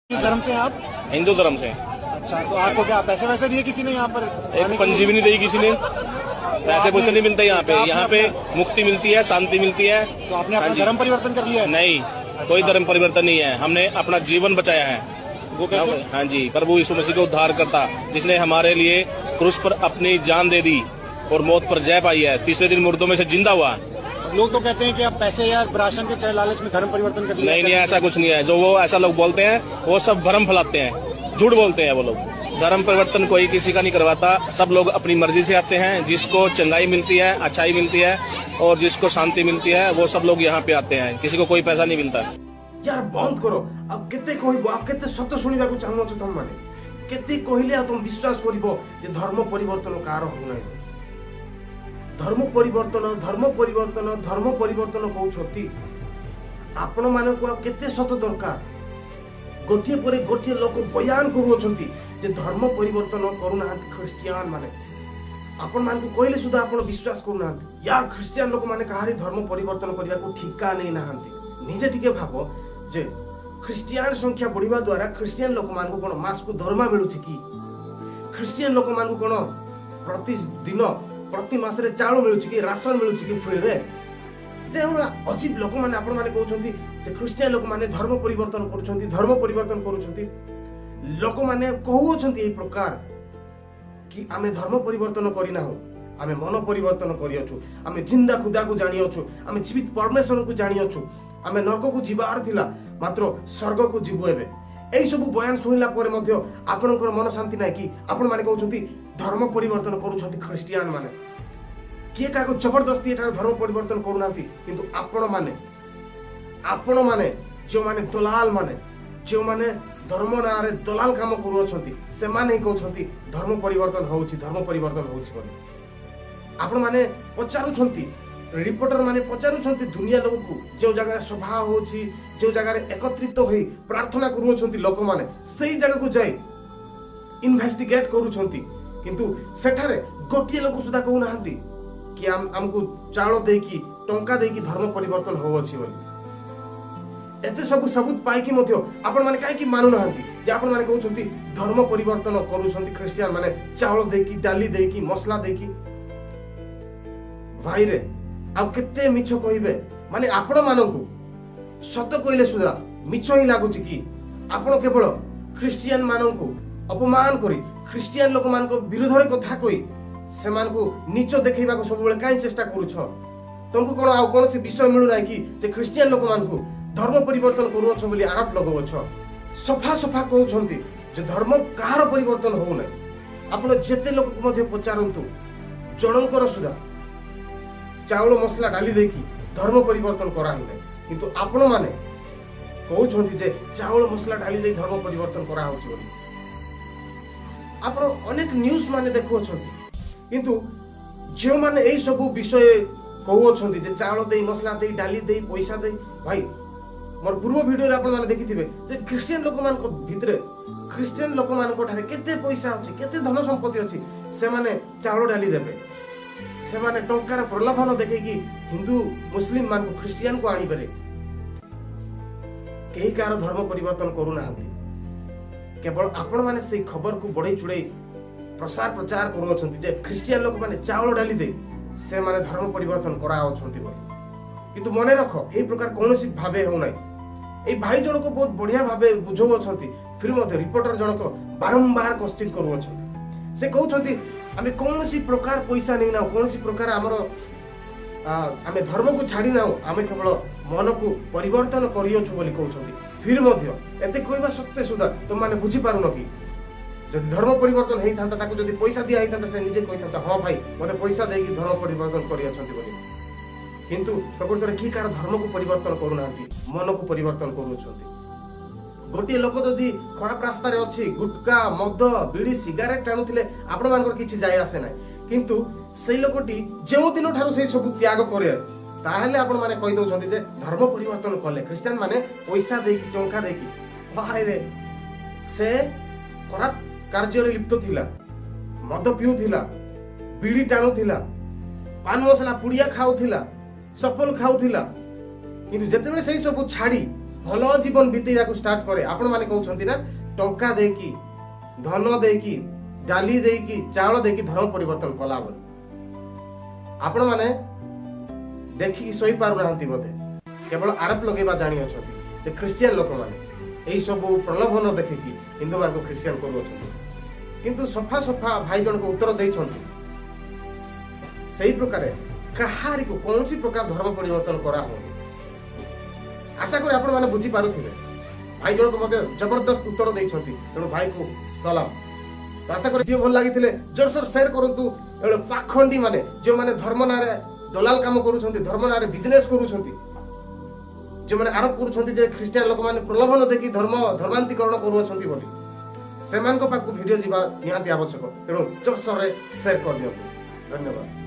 किस धर्म से हैं आप? हिंदू धर्म से। अच्छा, तो आपको क्या पैसे वैसे दिए किसी ने यहाँ पर? एक पंजी भी नहीं दी किसी ने, पैसे पैसे नहीं मिलते यहाँ पे। यहाँ पे मुक्ति मिलती है, शांति मिलती है। तो आपने अपना धर्म परिवर्तन कर लिया है? नहीं, कोई धर्म परिवर्तन नहीं है। हमने अपना जीवन बचाया है। वो कैसे? हाँ जी, प्रभु यीशु मसीह को उद्धार करता, जिसने हमारे लिए क्रूस पर अपनी जान दे दी और मौत पर जय पाई है, तीसरे दिन मुर्दों में से जिंदा हुआ। लोग तो कहते हैं कि आप पैसे या राशन के लालच में धर्म परिवर्तन कर लिया। नहीं, ऐसा कुछ नहीं है। जो वो ऐसा लोग बोलते हैं वो सब भ्रम फैलाते हैं, झूठ बोलते हैं वो लोग। धर्म परिवर्तन कोई किसी का नहीं करवाता। सब लोग अपनी मर्जी से आते हैं। जिसको चंगाई मिलती है, अच्छाई मिलती है और जिसको शांति मिलती है, वो सब लोग यहाँ पे आते हैं। किसी को कोई पैसा नहीं मिलता। यार बंद करो। अब केते कहबो, आप केते सत्य सुनिबा को चाहूछ तुम माने केते कहिले आ तुम विश्वास करिवो जे धर्म परिवर्तन कार हो नै। धर्म परिवर्तन कहउछती आपण माने को केते सत दरकार। गोटिए परे गोटिए लोक बयान करूछंती जे धर्म परिवर्तन करूना ख्रिस्टियन माने। आपण मान को कहले सुधा आपण विश्वास करूना। यार ख्रिस्टियन लोक माने कहारी धर्म परिवर्तन करिया को ठिका नै नाहंती। निजे टिके भाबो जे ख्रिस्टियन संख्या बढ़िबा द्वारा ख्रिस्टियन लोक मान को कोन मास को दरमा मिलुछि कि? ख्रिस्टियन लोक मान को कोन प्रति दिन प्रति मास रे चाउल मिलुछि कि, राशन मिलुछि कि फ्री रे? जे हमरा अजीब लोक माने आपण माने कहउछंती जे ख्रिस्टियन लोक माने धर्म परिवर्तन करूछंती। लोक माने कहउछंती ए प्रकार कि आमे धर्म परिवर्तन करिना हो, आमे मन परिवर्तन करियछु, आमे जिंदा खुदा को जानियछु, आमे जीवित परमेश्वर को जानियछु, आमे नरक को जीवार थिला मात्र स्वर्ग को जीवु एबे। एई सब बयान सुनिला परे मध्ये आपनकर मन शांति नै कि? आपण माने कहउछंती धर्म परिवर्तन करूछंती ख्रिस्टियन माने। किए का को जबरदस्ती एटा धर्म परिवर्तन करूनांती, किंतु आपण माने जो माने दलाल माने, जो माने धर्म नारे दलाल काम करूछंती, से माने ही कहउछंती धर्म परिवर्तन होउछि बोली। आपण माने पचारुछंती, रिपोर्टर माने पचारुछंती दुनिया लोक को, जो जगह सभा होछि, जो जगह एकत्रित होई प्रार्थना करूछंती लोक माने, सही जगह को जाई इन्वेस्टिगेट करूछंती, किंतु सेठारे गोटिए लोक सुधा कहू नाहंती कि हमको चाउल देकी टंका देकी धर्म परिवर्तन होउछि बोली। एते सब सबूत पाई कि मध्ये आपण माने काहे कि मानु नाहंती जे आपण माने कहउछंती धर्म परिवर्तन करूछंती ख्रिस्टियन माने चाउल देकी, डाली देकी, मसला देकी। भाई रे आ केते मिछ कहिबे? माने आपण मानकु सत कहिले सुधा मिछ ही लागुछि कि? आपण केवल ख्रिस्टियन मानकु अपमान करी, ख्रिस्टियन लोक मान को विरोध रे कथा कहि से मान को नीच देखैबा को सब बेले काई चेष्टा करूछ? तुमको कोन आ कोन से विषय मिलु नै कि जे ख्रिस्टियन लोक मान को धर्म परिवर्तन करूछ बोली आरोप लगाउछ? सफा सफा कहउछंती जे धर्म कार परिवर्तन हो नै। आपण जेते लोक को मध्ये पचारंतु जनंकर सुधा चाउल मसला डाली देकी धर्म परिवर्तन करा हो नै, किंतु आपण माने कहउछंती जे चाउल मसला डाली दे धर्म परिवर्तन करा होछि बोली। आपण अनेक न्यूज माने देखुछंती, किंतु जो माने एई सब विषय कहउछंती जे चाउल दे, मसला दे, डाली दे, पैसा दे। भाई मोर पूर्व वीडियो रे आपण माने देखिथिबे जे क्रिश्चियन लोक मान को भितरे, क्रिश्चियन लोक मान को ठारे केते पैसा अछि, केते धन संपत्ति अछि, से माने चाउल डाली देबे। से माने टंकार प्रलोभन देखै कि हिंदू मुस्लिम मान को क्रिश्चियन को आनी बेरे। केही कार धर्म परिवर्तन करू नाहंती, केवल आपण माने से खबर को बढै चुडै प्रसार प्रचार करू अछंती जे क्रिश्चियन लोक माने चाउल डाली दे से माने धर्म परिवर्तन करा अछंती बोली। किंतु मने रखो एई प्रकार कोनोसी भाबे हो नै। ए भाई जन को बहुत बढ़िया भाबे बुझौ अछंती, फिर मते रिपोर्टर जन को बारंबार क्वेश्चन करू अछंती। से कहउछंती आमे कोनोसी प्रकार पैसा नै ना, कोनोसी प्रकार हमरो आमे धर्म को छाडी ना, आमे केवल मन को परिवर्तन करियछु बोली कहउछंती। फिर मध्य एते कहबा सत्य सुधा तुम माने बुझी पारु न कि जदि धर्म परिवर्तन हेई थांता, ताको जदि पैसा दिया हेई थांता, से निजे कहि थांता हां भाई मते पैसा देकी धर्म परिवर्तन करियछंती बोली। किंतु प्रकृत रे की कार धर्म को परिवर्तन करू नांती, मन को परिवर्तन करूछंती। गोटे लोक जदि खराब रास्ता रे अछि, गुटका, मद, बीड़ी, सिगारेट टाणुथिले आपण मानकर किछि जाय आसे नै, किंतु सेई लोकटी जेउ दिन ठारू सेई सब त्याग करे, ताहेले आपण माने कहि दउछंती जे धर्म परिवर्तन कले। क्रिश्चियन माने पैसा देकी, टंका देकी, भाई रे से खराब कार्य रे लिप्त थिला, मद पिउथिला, बीड़ी टाणुथिला, पान मसला पुड़िया खाउथिला, सफल खाउथिला, किंतु जेतेबेले सेई सब छाडी भल जीवन बीतेगा स्टार्ट करे आपण माने कहउछंती ना टंका देकी धन देकी डाली देकी चावल देकी धर्म परिवर्तन कला बोली आपण माने देखि सोई पारु नाहंती बोधे केवल आरोप लगेबा जानी अछंती जे क्रिश्चियन लोक माने एई सब प्रलोभन देखिकी हिंदू मान को क्रिश्चियन करू अछंती किंतु सफा सफा भाई जन को उत्तर देछंती सही प्रकार कहारी को कौनसी प्रकार धर्म परिवर्तन करा हो आशा करी आपण माने बुझी पारुथिबे भाई जन को मते जबरदस्त उत्तर देछंती तेणु भाई को सलाम तो आशा करी भल लागिथिले जोरसोर शेयर करंतु एळे पाखंडी माने जो माने धर्म नारे दलाल काम करूछंती धर्म नारे बिजनेस करूछंती जो माने आरोप करूछंती जे क्रिश्चियन लोक माने प्रलोभन देखि धर्मांतरीकरण करूछंती बोली सेमान को पाकु वीडियो जीवा निहाती आवश्यक तेणु जोरसोर शेयर कर दियो धन्यवाद।